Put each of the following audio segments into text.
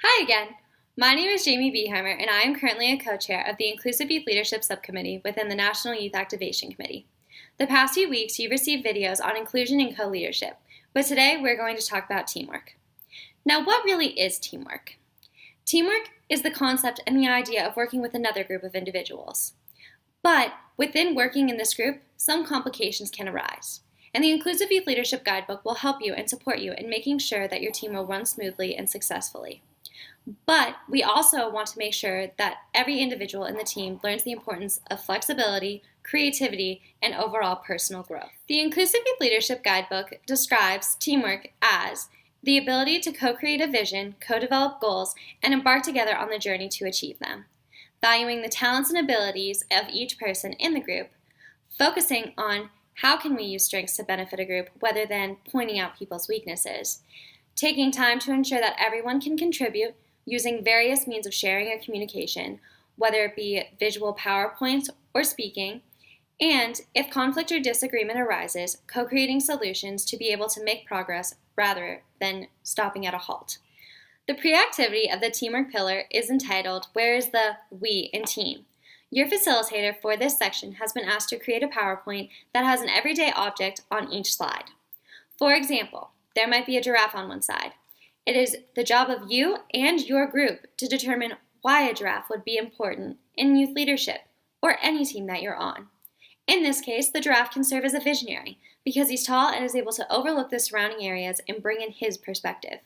Hi again. My name is Jamie Beheimer, and I am currently a co-chair of the Inclusive Youth Leadership Subcommittee within the National Youth Activation Committee. The past few weeks, you've received videos on inclusion and co-leadership, but today we're going to talk about teamwork. Now, what really is teamwork? Teamwork is the concept and the idea of working with another group of individuals. But within working in this group, some complications can arise. And the Inclusive Youth Leadership Guidebook will help you and support you in making sure that your team will run smoothly and successfully. But we also want to make sure that every individual in the team learns the importance of flexibility, creativity, and overall personal growth. The Inclusive Youth Leadership Guidebook describes teamwork as the ability to co-create a vision, co-develop goals, and embark together on the journey to achieve them. Valuing the talents and abilities of each person in the group, focusing on how can we use strengths to benefit a group rather than pointing out people's weaknesses, taking time to ensure that everyone can contribute, using various means of sharing or communication, whether it be visual PowerPoints or speaking, and if conflict or disagreement arises, co-creating solutions to be able to make progress rather than stopping at a halt. The pre-activity of the teamwork pillar is entitled, Where is the We in Team? Your facilitator for this section has been asked to create a PowerPoint that has an everyday object on each slide. For example, there might be a giraffe on one side. It is the job of you and your group to determine why a giraffe would be important in youth leadership or any team that you're on. In this case, the giraffe can serve as a visionary because he's tall and is able to overlook the surrounding areas and bring in his perspective.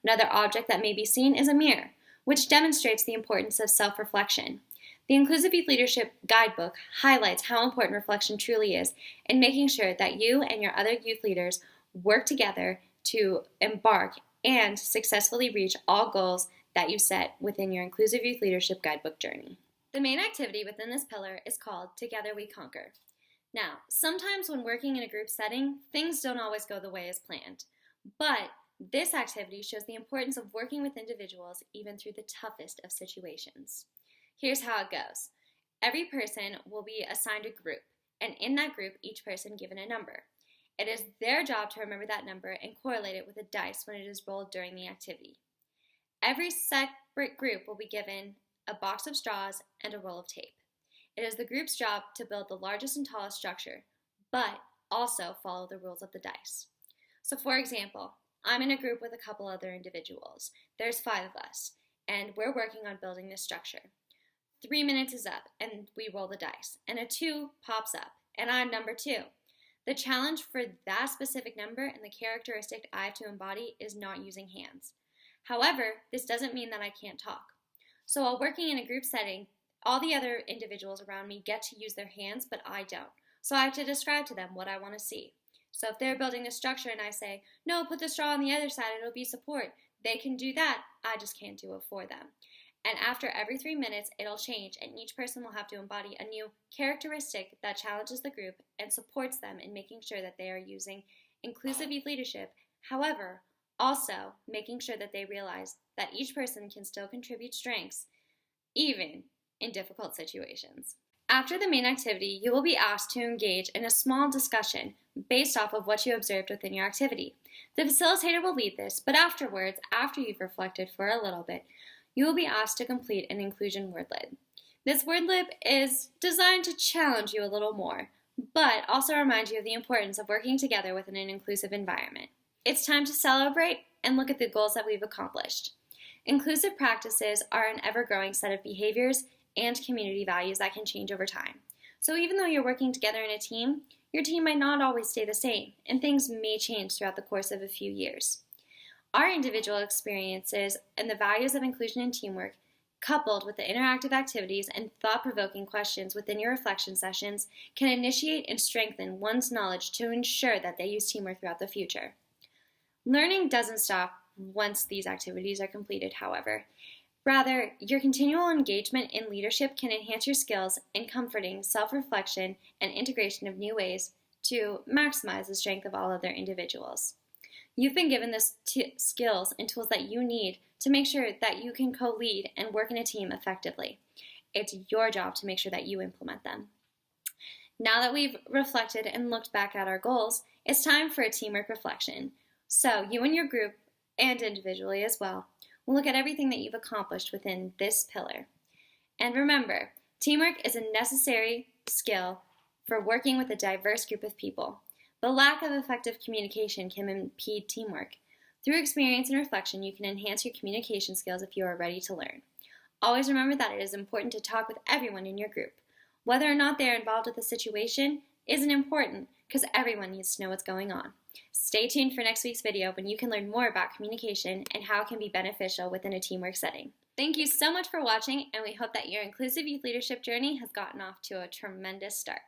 Another object that may be seen is a mirror, which demonstrates the importance of self-reflection. The Inclusive Youth Leadership Guidebook highlights how important reflection truly is in making sure that you and your other youth leaders work together to embark and successfully reach all goals that you set within your Inclusive Youth Leadership Guidebook journey. The main activity within this pillar is called Together We Conquer. Now, sometimes when working in a group setting, things don't always go the way as planned, but this activity shows the importance of working with individuals even through the toughest of situations. Here's how it goes. Every person will be assigned a group, and in that group, each person given a number. It is their job to remember that number and correlate it with a dice when it is rolled during the activity. Every separate group will be given a box of straws and a roll of tape. It is the group's job to build the largest and tallest structure, but also follow the rules of the dice. So for example, I'm in a group with a couple other individuals. There's 5 of us, and we're working on building this structure. 3 minutes is up, and we roll the dice, and a 2 pops up, and I'm number 2. The challenge for that specific number and the characteristic I have to embody is not using hands. However, this doesn't mean that I can't talk. So while working in a group setting, all the other individuals around me get to use their hands, but I don't. So I have to describe to them what I want to see. So if they're building a structure and I say, no, put the straw on the other side, it'll be support, they can do that, I just can't do it for them. And after every 3 minutes, it'll change, and each person will have to embody a new characteristic that challenges the group and supports them in making sure that they are using inclusive youth leadership. However, also making sure that they realize that each person can still contribute strengths, even in difficult situations. After the main activity, you will be asked to engage in a small discussion based off of what you observed within your activity. The facilitator will lead this, but afterwards, after you've reflected for a little bit, you will be asked to complete an inclusion wordlib. This wordlib is designed to challenge you a little more, but also remind you of the importance of working together within an inclusive environment. It's time to celebrate and look at the goals that we've accomplished. Inclusive practices are an ever-growing set of behaviors and community values that can change over time. So even though you're working together in a team, your team might not always stay the same, and things may change throughout the course of a few years. Our individual experiences and the values of inclusion and teamwork, coupled with the interactive activities and thought-provoking questions within your reflection sessions, can initiate and strengthen one's knowledge to ensure that they use teamwork throughout the future. Learning doesn't stop once these activities are completed, however. Rather, your continual engagement in leadership can enhance your skills in comforting self-reflection and integration of new ways to maximize the strength of all other individuals. You've been given the skills and tools that you need to make sure that you can co-lead and work in a team effectively. It's your job to make sure that you implement them. Now that we've reflected and looked back at our goals, it's time for a teamwork reflection. So you and your group, and individually as well, We'll look at everything that you've accomplished within this pillar. And remember, teamwork is a necessary skill for working with a diverse group of people. The lack of effective communication can impede teamwork. Through experience and reflection, you can enhance your communication skills if you are ready to learn. Always remember that it is important to talk with everyone in your group. Whether or not they are involved with the situation isn't important because everyone needs to know what's going on. Stay tuned for next week's video when you can learn more about communication and how it can be beneficial within a teamwork setting. Thank you so much for watching, and we hope that your inclusive youth leadership journey has gotten off to a tremendous start.